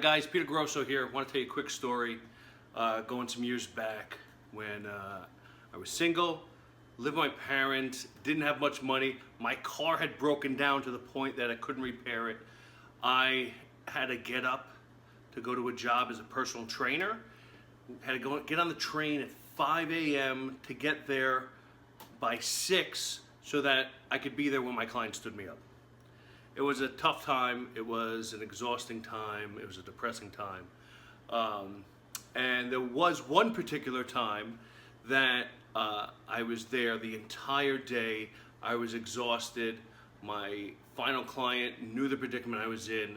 Hi guys, Peter Grosso here. I want to tell you a quick story going some years back when I was single, lived with my parents, didn't have much money. My car had broken down to the point that I couldn't repair it. I had to get up to go to a job as a personal trainer. Had to get on the train at 5 a.m. to get there by 6 so that I could be there when my client stood me up. It was a tough time, it was an exhausting time, it was a depressing time. And there was one particular time that I was there the entire day. I was exhausted. My final client knew the predicament I was in,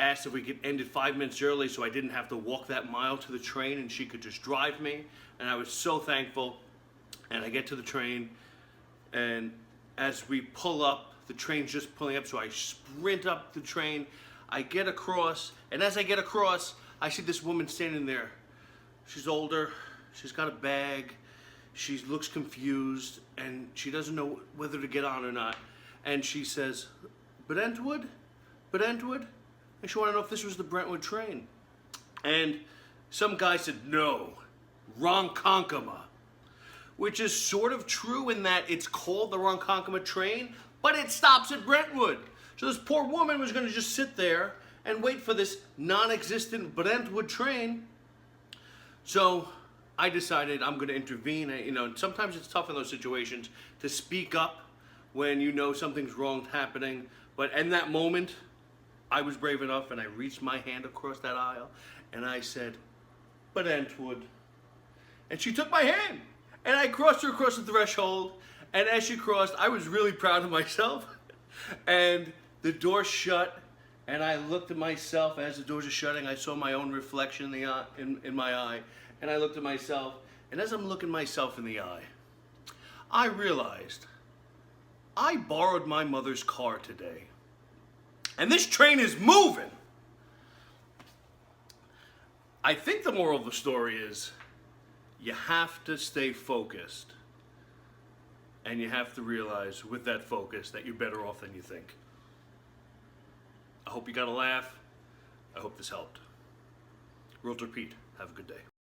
asked if we could end it 5 minutes early so I didn't have to walk that mile to the train and she could just drive me. And I was so thankful. And I get to the train, and as we pull up, the train's just pulling up, so I sprint up the train. I get across, and as I get across, I see this woman standing there. She's older, she's got a bag, she looks confused, and she doesn't know whether to get on or not. And she says, Brentwood? Brentwood? And she wanted to know if this was the Brentwood train. And some guy said, no, Ronkonkoma. Which is sort of true in that it's called the Ronkonkoma train, but it stops at Brentwood. So this poor woman was going to just sit there and wait for this non-existent Brentwood train. So I decided I'm going to intervene. You know, sometimes it's tough in those situations to speak up when you know something's wrong happening. But in that moment, I was brave enough and I reached my hand across that aisle and I said, Brentwood. And she took my hand. And I crossed her across the threshold, and as she crossed, I was really proud of myself. And the door shut, and I looked at myself as the doors are shutting. I saw my own reflection in my eye, and I looked at myself. And as I'm looking myself in the eye, I realized I borrowed my mother's car today, and this train is moving. I think the moral of the story is, you have to stay focused, and you have to realize with that focus that you're better off than you think. I hope you got a laugh. I hope this helped. Realtor Pete, have a good day.